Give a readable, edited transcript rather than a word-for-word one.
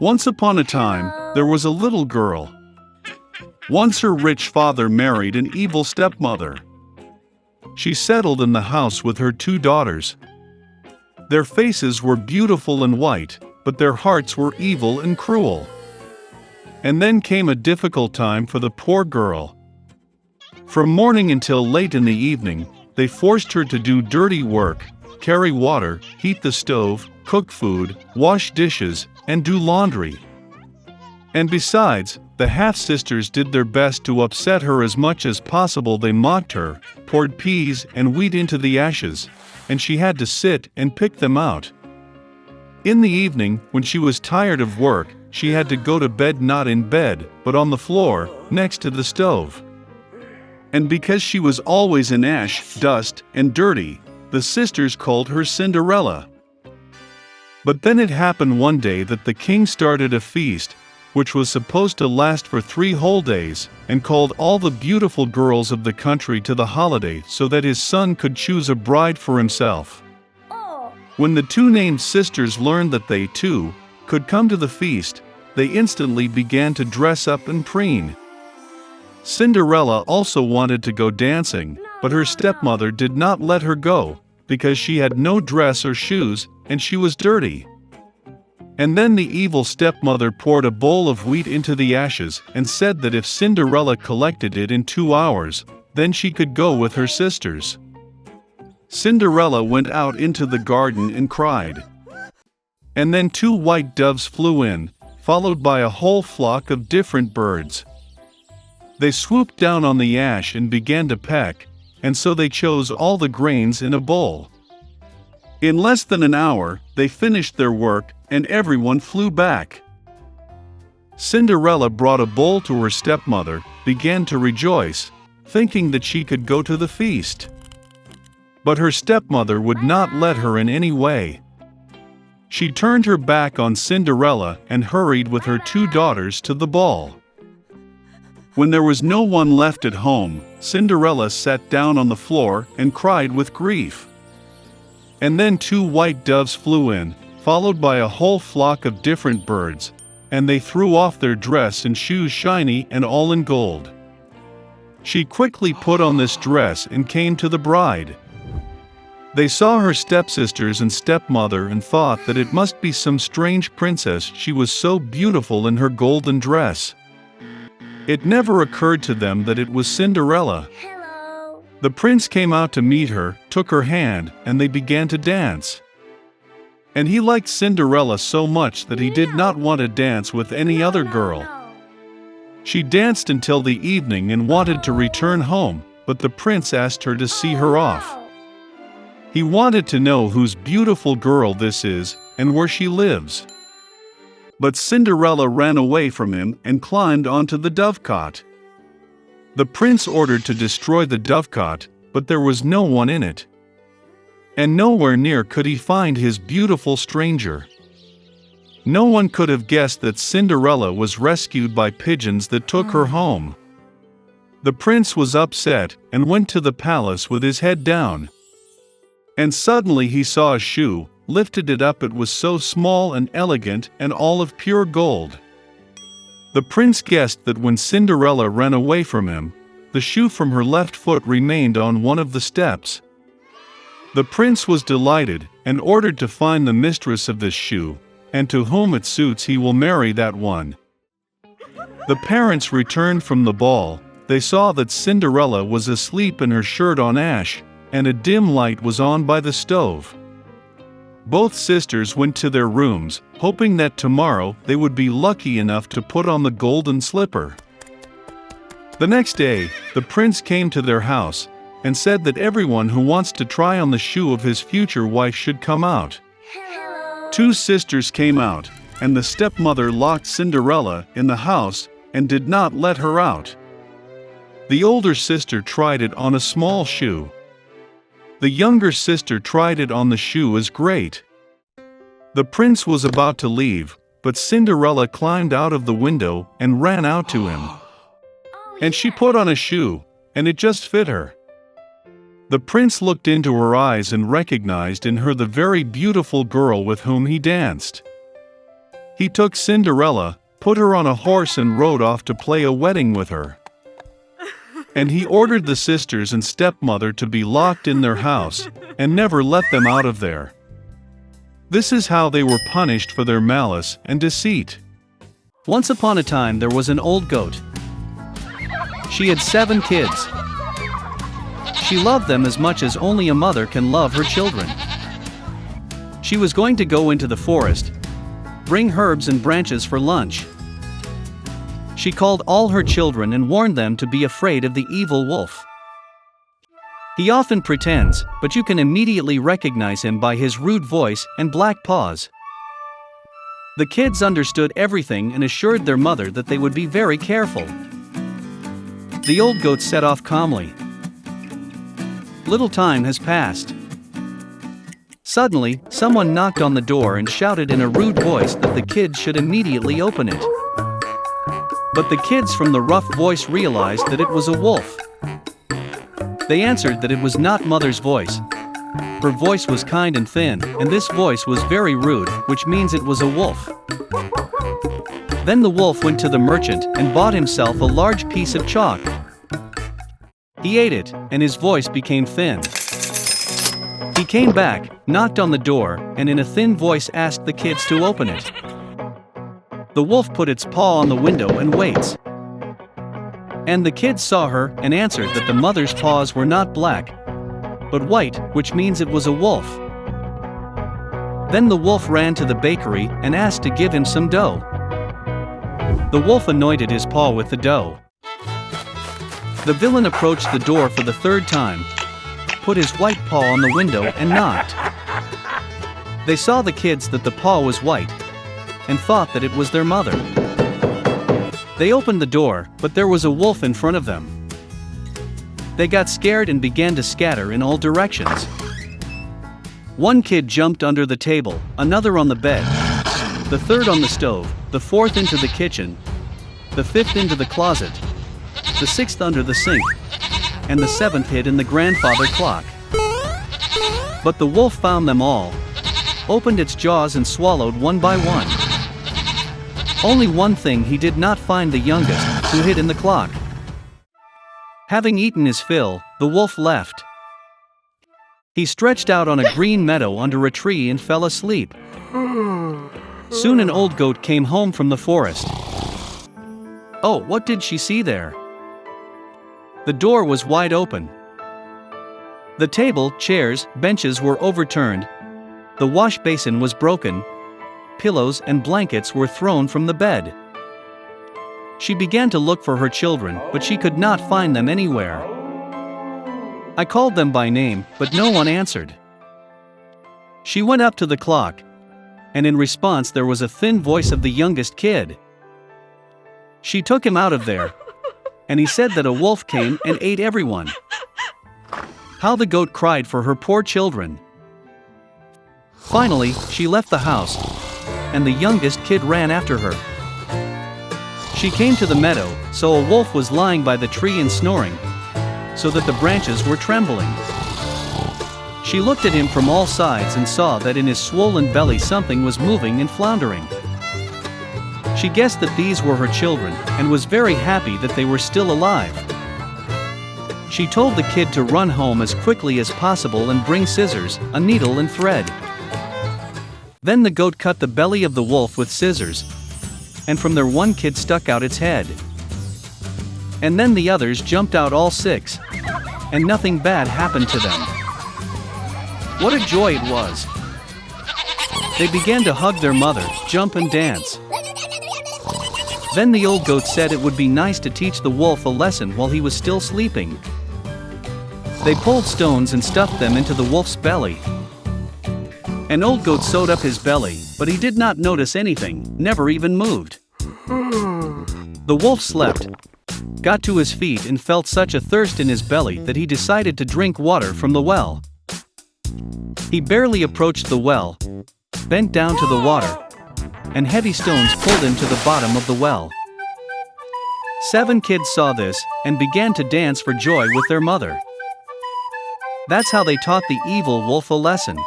Once upon a time, there was a little girl. Once her rich father married an evil stepmother. She settled in the house with her 2 daughters. Their faces were beautiful and white, but their hearts were evil and cruel. And then came a difficult time for the poor girl. From morning until late in the evening, they forced her to do dirty work, carry water, heat the stove, cook food, wash dishes, and do laundry. And besides, the half-sisters did their best to upset her as much as possible. They mocked her, poured peas and wheat into the ashes, and she had to sit and pick them out. In the evening, when she was tired of work, she had to go to bed not in bed, but on the floor, next to the stove. And because she was always in ash, dust, and dirty, the sisters called her Cinderella. But then it happened one day that the king started a feast, which was supposed to last for 3 whole days, and called all the beautiful girls of the country to the holiday so that his son could choose a bride for himself. When the 2 named sisters learned that they, too, could come to the feast, they instantly began to dress up and preen. Cinderella also wanted to go dancing, but her stepmother did not let her go, because she had no dress or shoes, and she was dirty. And then the evil stepmother poured a bowl of wheat into the ashes and said that if Cinderella collected it in 2 hours, then she could go with her sisters. Cinderella went out into the garden and cried. And then 2 white doves flew in, followed by a whole flock of different birds. They swooped down on the ash and began to peck, and so they chose all the grains in a bowl. In less than an hour, they finished their work, and everyone flew back. Cinderella brought a bowl to her stepmother, began to rejoice, thinking that she could go to the feast. But her stepmother would not let her in any way. She turned her back on Cinderella and hurried with her 2 daughters to the ball. When there was no one left at home, Cinderella sat down on the floor and cried with grief. And then 2 white doves flew in, followed by a whole flock of different birds, and they threw off their dress and shoes shiny and all in gold. She quickly put on this dress and came to the bride. They saw her stepsisters and stepmother and thought that it must be some strange princess, she was so beautiful in her golden dress. It never occurred to them that it was Cinderella. The prince came out to meet her, took her hand, and they began to dance. And he liked Cinderella so much that he did not want to dance with any other girl. She danced until the evening and wanted to return home, but the prince asked her to see her off. He wanted to know whose beautiful girl this is, and where she lives. But Cinderella ran away from him and climbed onto the dovecot. The prince ordered to destroy the dovecot, but there was no one in it. And nowhere near could he find his beautiful stranger. No one could have guessed that Cinderella was rescued by pigeons that took her home. The prince was upset and went to the palace with his head down. And suddenly he saw a shoe, lifted it up. It was so small and elegant and all of pure gold. The prince guessed that when Cinderella ran away from him, the shoe from her left foot remained on one of the steps. The prince was delighted and ordered to find the mistress of this shoe, and to whom it suits he will marry that one. The parents returned from the ball. They saw that Cinderella was asleep in her shirt on ash, and a dim light was on by the stove. Both sisters went to their rooms, hoping that tomorrow they would be lucky enough to put on the golden slipper. The next day, the prince came to their house, and said that everyone who wants to try on the shoe of his future wife should come out. 2 sisters came out, and the stepmother locked Cinderella in the house and did not let her out. The older sister tried it on a small shoe. The younger sister tried it on the shoe as great. The prince was about to leave, but Cinderella climbed out of the window and ran out to him. And she put on a shoe, and it just fit her. The prince looked into her eyes and recognized in her the very beautiful girl with whom he danced. He took Cinderella, put her on a horse and rode off to play a wedding with her. And he ordered the sisters and stepmother to be locked in their house, and never let them out of there. This is how they were punished for their malice and deceit. Once upon a time there was an old goat. She had 7 kids. She loved them as much as only a mother can love her children. She was going to go into the forest, bring herbs and branches for lunch. She called all her children and warned them to be afraid of the evil wolf. He often pretends, but you can immediately recognize him by his rude voice and black paws. The kids understood everything and assured their mother that they would be very careful. The old goat set off calmly. Little time has passed. Suddenly, someone knocked on the door and shouted in a rude voice that the kids should immediately open it. But the kids from the rough voice realized that it was a wolf. They answered that it was not mother's voice. Her voice was kind and thin, and this voice was very rude, which means it was a wolf. Then the wolf went to the merchant and bought himself a large piece of chalk. He ate it, and his voice became thin. He came back, knocked on the door, and in a thin voice asked the kids to open it. The wolf put its paw on the window and waits. And the kids saw her and answered that the mother's paws were not black, but white, which means it was a wolf. Then the wolf ran to the bakery and asked to give him some dough. The wolf anointed his paw with the dough. The villain approached the door for the 3rd time, put his white paw on the window and knocked. They saw the kids that the paw was white, and thought that it was their mother. They opened the door, but there was a wolf in front of them. They got scared and began to scatter in all directions. One kid jumped under the table, another on the bed, the 3rd on the stove, the 4th into the kitchen, the 5th into the closet, the 6th under the sink, and the 7th hid in the grandfather clock. But the wolf found them all, opened its jaws and swallowed one by one. Only one thing he did not find: the youngest, who hid in the clock. Having eaten his fill, the wolf left. He stretched out on a green meadow under a tree and fell asleep. Soon an old goat came home from the forest. Oh, what did she see there? The door was wide open. The table, chairs, benches were overturned. The wash basin was broken. Pillows and blankets were thrown from the bed. She began to look for her children, but she could not find them anywhere. I called them by name, but no one answered. She went up to the clock, and in response there was a thin voice of the youngest kid. She took him out of there, and he said that a wolf came and ate everyone. How the goat cried for her poor children. Finally, she left the house, and the youngest kid ran after her. She came to the meadow, so a wolf was lying by the tree and snoring, so that the branches were trembling. She looked at him from all sides and saw that in his swollen belly something was moving and floundering. She guessed that these were her children, and was very happy that they were still alive. She told the kid to run home as quickly as possible and bring scissors, a needle and thread. Then the goat cut the belly of the wolf with scissors, and from there one kid stuck out its head. And then the others jumped out, all 6, and nothing bad happened to them. What a joy it was! They began to hug their mother, jump and dance. Then the old goat said it would be nice to teach the wolf a lesson while he was still sleeping. They pulled stones and stuffed them into the wolf's belly. An old goat sewed up his belly, but he did not notice anything, never even moved. The wolf slept, got to his feet and felt such a thirst in his belly that he decided to drink water from the well. He barely approached the well, bent down to the water, and heavy stones pulled him to the bottom of the well. 7 kids saw this, and began to dance for joy with their mother. That's how they taught the evil wolf a lesson.